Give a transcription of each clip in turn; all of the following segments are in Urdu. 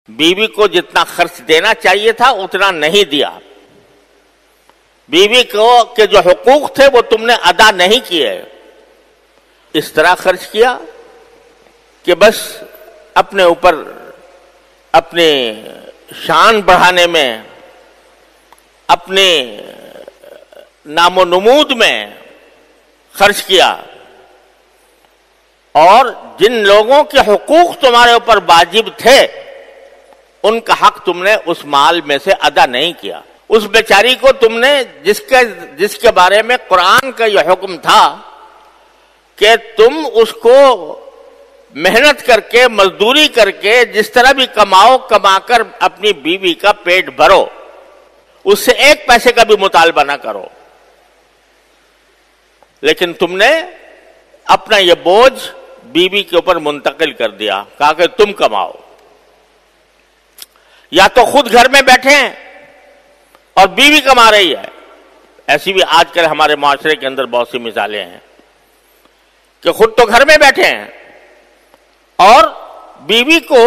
بیوی کو جتنا خرچ دینا چاہیے تھا اتنا نہیں دیا. بیوی کو کے جو حقوق تھے وہ تم نے ادا نہیں کیے. اس طرح خرچ کیا کہ بس اپنے اوپر اپنے شان بڑھانے میں، اپنے نام و نمود میں خرچ کیا، اور جن لوگوں کے حقوق تمہارے اوپر واجب تھے ان کا حق تم نے اس مال میں سے ادا نہیں کیا. اس بیچاری کو تم نے جس کے بارے میں قرآن کا یہ حکم تھا کہ تم اس کو محنت کر کے، مزدوری کر کے، جس طرح بھی کماؤ، کما کر اپنی بیوی کا پیٹ بھرو، اس سے ایک پیسے کا بھی مطالبہ نہ کرو، لیکن تم نے اپنا یہ بوجھ بیوی کے اوپر منتقل کر دیا. کہا کہ تم کماؤ. یا تو خود گھر میں بیٹھے ہیں اور بیوی کما رہی ہے. ایسی بھی آج کل ہمارے معاشرے کے اندر بہت سی مثالیں ہیں کہ خود تو گھر میں بیٹھے ہیں اور بیوی کو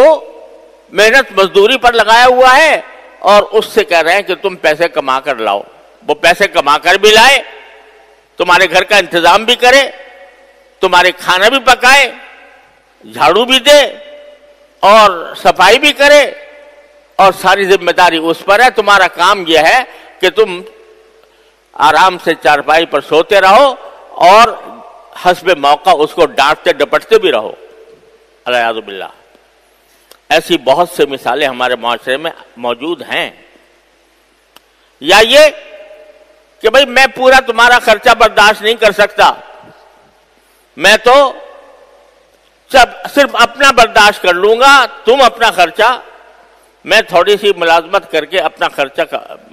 محنت مزدوری پر لگایا ہوا ہے اور اس سے کہہ رہے ہیں کہ تم پیسے کما کر لاؤ. وہ پیسے کما کر بھی لائے، تمہارے گھر کا انتظام بھی کرے، تمہارے کھانا بھی پکائے، جھاڑو بھی دے اور صفائی بھی کرے، اور ساری ذمہ داری اس پر ہے. تمہارا کام یہ ہے کہ تم آرام سے چارپائی پر سوتے رہو اور حسب موقع اس کو ڈانٹتے ڈپٹتے بھی رہو. الیاذ باللہ. ایسی بہت سے مثالیں ہمارے معاشرے میں موجود ہیں. یا یہ کہ بھئی میں پورا تمہارا خرچہ برداشت نہیں کر سکتا، میں تو صرف اپنا برداشت کر لوں گا، تم اپنا خرچہ، میں تھوڑی سی ملازمت کر کے اپنا خرچہ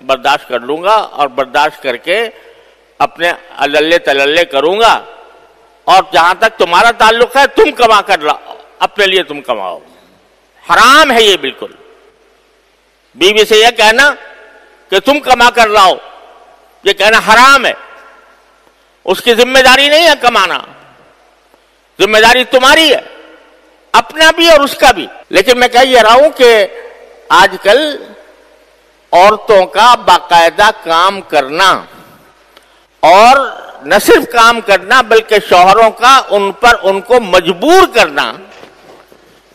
برداشت کر لوں گا اور برداشت کر کے اپنے اللے تللے کروں گا، اور جہاں تک تمہارا تعلق ہے تم کما کر لاؤ، اپنے لیے تم کماؤ. حرام ہے یہ بالکل. بیوی سے یہ کہنا کہ تم کما کر لاؤ، یہ کہنا حرام ہے. اس کی ذمہ داری نہیں ہے کمانا، ذمہ داری تمہاری ہے، اپنا بھی اور اس کا بھی. لیکن میں کہہ یہ رہا ہوں کہ آج کل عورتوں کا باقاعدہ کام کرنا، اور نہ صرف کام کرنا بلکہ شوہروں کا ان کو مجبور کرنا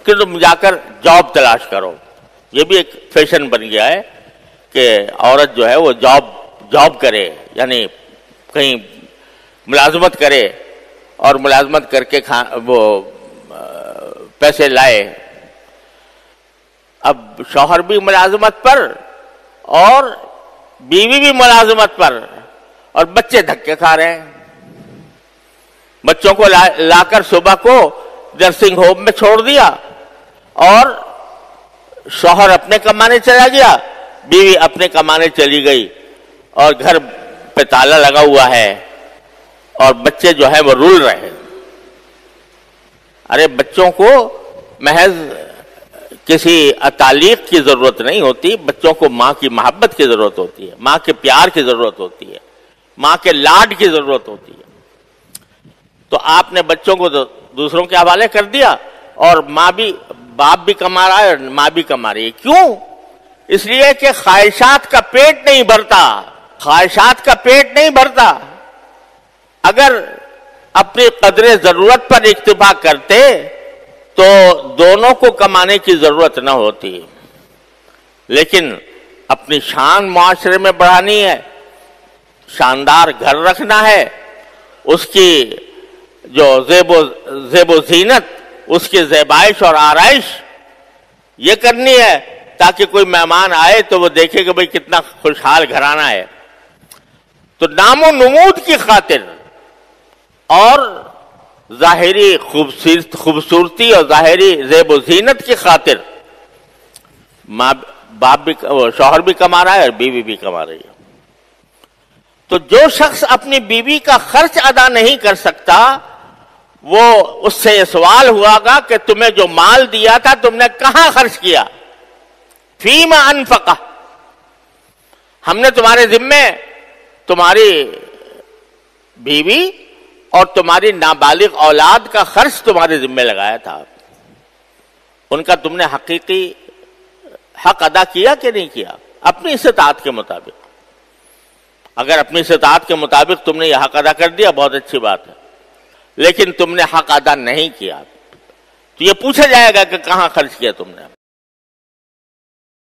کہ تم جا کر جاب تلاش کرو. یہ بھی ایک فیشن بن گیا ہے کہ عورت جو ہے وہ جاب کرے، یعنی کہیں ملازمت کرے اور ملازمت کر کے وہ پیسے لائے. اب شوہر بھی ملازمت پر اور بیوی بھی ملازمت پر، اور بچے دھکے کھا رہے ہیں. بچوں کو لا کر صبح کو نرسنگ ہوم میں چھوڑ دیا اور شوہر اپنے کمانے چلا گیا، بیوی اپنے کمانے چلی گئی، اور گھر پہ تالا لگا ہوا ہے اور بچے جو ہیں وہ رول رہے ہیں. ارے بچوں کو محض کسی تعلیق کی ضرورت نہیں ہوتی، بچوں کو ماں کی محبت کی ضرورت ہوتی ہے، ماں کے پیار کی ضرورت ہوتی ہے، ماں کے لاڈ کی ضرورت ہوتی ہے. تو آپ نے بچوں کو دوسروں کے حوالے کر دیا، اور باپ بھی کما رہا ہے اور ماں بھی کما رہی ہے. کیوں؟ اس لیے کہ خواہشات کا پیٹ نہیں بھرتا. خواہشات کا پیٹ نہیں بھرتا. اگر اپنی قدر ضرورت پر اکتفا کرتے تو دونوں کو کمانے کی ضرورت نہ ہوتی. لیکن اپنی شان معاشرے میں بڑھانی ہے، شاندار گھر رکھنا ہے، اس کی جو زیب و زینت، اس کی زیبائش اور آرائش یہ کرنی ہے تاکہ کوئی مہمان آئے تو وہ دیکھے کہ بھئی کتنا خوشحال گھرانہ ہے. تو نام و نمود کی خاطر اور ظاہری خوبصورتی اور ظاہری زیب و زینت کی خاطر شوہر بھی کما رہا ہے اور بیوی بھی کما رہی ہے. تو جو شخص اپنی بیوی کا خرچ ادا نہیں کر سکتا، وہ اس سے یہ سوال ہوا گا کہ تمہیں جو مال دیا تھا تم نے کہاں خرچ کیا؟ فیما انفقہ. ہم نے تمہارے ذمے تمہاری بیوی اور تمہاری نابالغ اولاد کا خرچ تمہارے ذمے لگایا تھا. ان کا تم نے حقیقی حق ادا کیا کہ نہیں کیا؟ اپنی استطاعت کے مطابق. اگر اپنی استطاعت کے مطابق تم نے یہ حق ادا کر دیا بہت اچھی بات ہے، لیکن تم نے حق ادا نہیں کیا تو یہ پوچھا جائے گا کہ کہاں خرچ کیا تم نے.